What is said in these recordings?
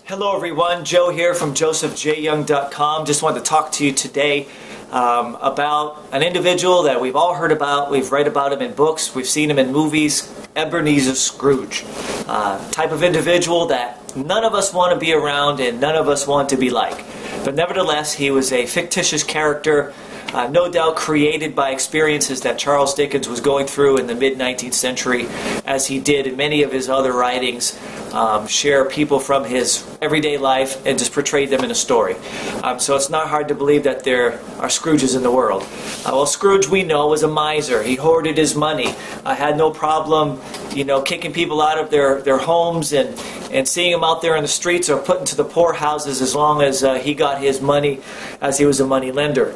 Hello everyone, Joe here from josephjyoung.com. Just wanted to talk to you today about an individual that we've all heard about. We've read about him in books, we've seen him in movies, Ebeneezer Scrooge. Type of individual that none of us want to be around and none of us want to be like. But nevertheless, he was a fictitious character, no doubt created by experiences that Charles Dickens was going through in the mid-19th century, as he did in many of his other writings, share people from his everyday life and just portray them in a story. So it's not hard to believe that there are Scrooges in the world. Well, Scrooge, we know, was a miser. He hoarded his money, had no problem, kicking people out of their homes and seeing them out there in the streets or put into the poorhouses as long as he got his money, as he was a money lender.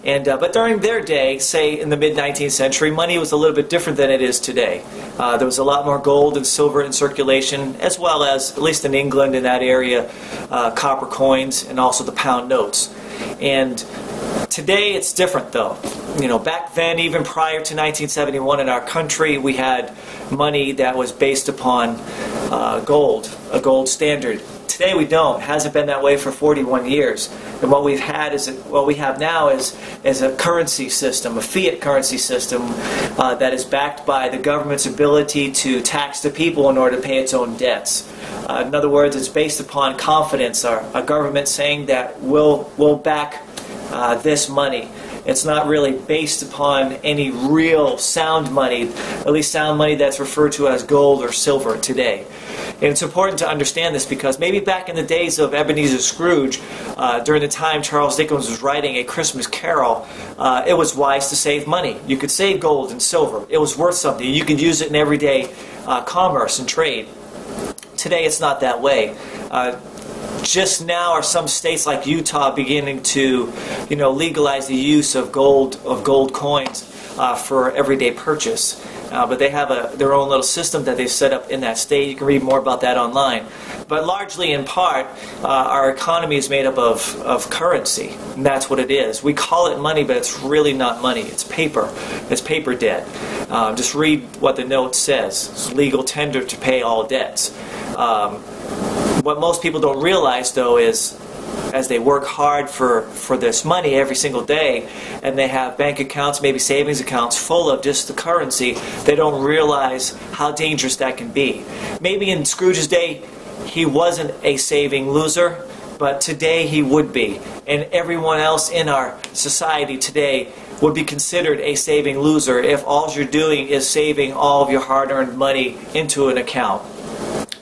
But during their day, say in the mid-19th century, money was a little bit different than it is today. There was a lot more gold and silver in circulation, as well as, at least in England, in that area, copper coins and also the pound notes. And today it's different though. Back then, even prior to 1971 in our country, we had money that was based upon gold, a gold standard. Today we don't. It hasn't been that way for 41 years. And what we have now is a currency system, a fiat currency system that is backed by the government's ability to tax the people in order to pay its own debts. In other words, it's based upon confidence, a government saying that we'll back this money. It's not really based upon any real sound money, at least sound money that's referred to as gold or silver today. And it's important to understand this because maybe back in the days of Ebeneezer Scrooge, during the time Charles Dickens was writing A Christmas Carol, it was wise to save money. You could save gold and silver. It was worth something. You could use it in everyday commerce and trade. Today it's not that way. Just now are some states like Utah beginning to, legalize the use of gold coins for everyday purchase. But they have their own little system that they've set up in that state. You can read more about that online. But largely, in part, our economy is made up of currency, and that's what it is. We call it money, but it's really not money. It's paper. It's paper debt. Just read what the note says. It's legal tender to pay all debts. What most people don't realize, though, is as they work hard for this money every single day, and they have bank accounts, maybe savings accounts, full of just the currency, they don't realize how dangerous that can be. Maybe in Scrooge's day, he wasn't a saving loser, but today he would be. And everyone else in our society today would be considered a saving loser if all you're doing is saving all of your hard-earned money into an account.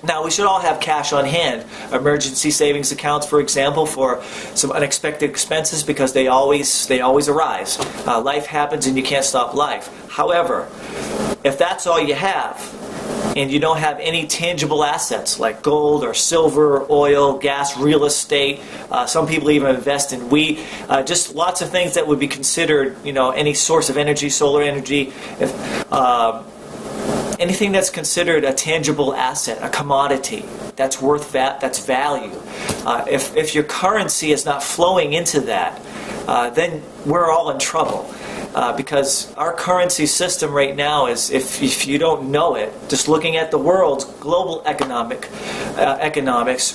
Now, we should all have cash on hand. Emergency savings accounts, for example, for some unexpected expenses, because they always arise. Life happens and you can't stop life. However, if that's all you have, and you don't have any tangible assets like gold or silver, oil, gas, real estate, some people even invest in wheat, just lots of things that would be considered, any source of energy, solar energy, anything that's considered a tangible asset, a commodity that's that's value. If your currency is not flowing into that, then we're all in trouble. Because our currency system right now is, if you don't know it, just looking at the world's global economics,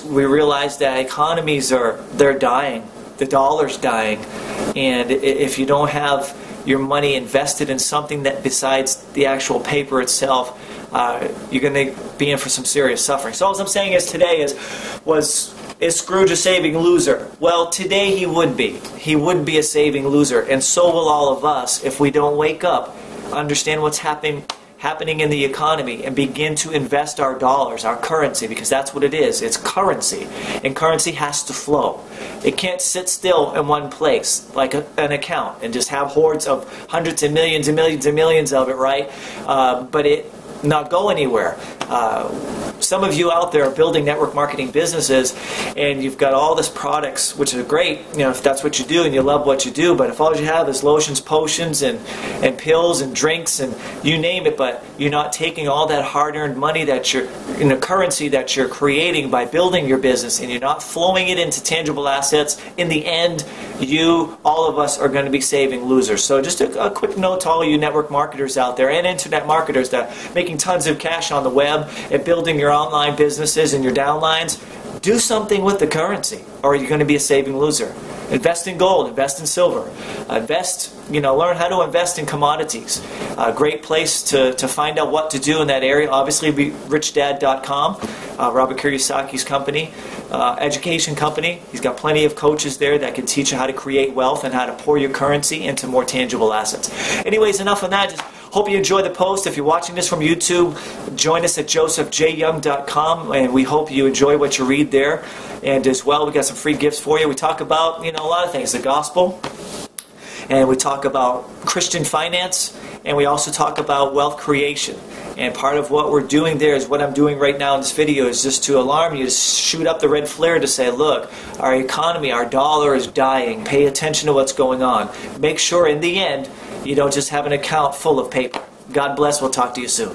we realize that economies they're dying. The dollar's dying. And if you don't have your money invested in something that besides the actual paper itself, you're going to be in for some serious suffering. So all I'm saying is today is Scrooge a saving loser? Well, today he would be. He would be a saving loser, and so will all of us if we don't wake up, understand what's happening in the economy, and begin to invest our dollars, our currency, because that's what it is. It's currency, and currency has to flow. It can't sit still in one place like an account and just have hordes of hundreds and millions and millions and millions of it, right? But it not go anywhere. Some of you out there are building network marketing businesses, and you've got all this products, which are great, if that's what you do and you love what you do, but if all you have is lotions, potions, and pills and drinks and you name it, but you're not taking all that hard-earned money that you're in the currency that you're creating by building your business, and you're not flowing it into tangible assets, in the end, all of us are going to be saving losers. So just a quick note to all you network marketers out there and internet marketers that are making tons of cash on the web and building your online businesses and your downlines. do something with the currency, or you're going to be a saving loser. Invest in gold, invest in silver, learn how to invest in commodities. A great place to find out what to do in that area, obviously, be richdad.com, Robert Kiyosaki's company, education company. He's got plenty of coaches there that can teach you how to create wealth and how to pour your currency into more tangible assets. Anyways, enough on that. Just hope you enjoy the post. If you're watching this from YouTube, join us at josephjyoung.com, and we hope you enjoy what you read there. And as well, we got some free gifts for you. We talk about, a lot of things, the gospel, and we talk about Christian finance, and we also talk about wealth creation. And part of what we're doing there is what I'm doing right now in this video is just to alarm you, to shoot up the red flare to say, look, our economy, our dollar is dying. Pay attention to what's going on. Make sure in the end you don't just have an account full of paper. God bless. We'll talk to you soon.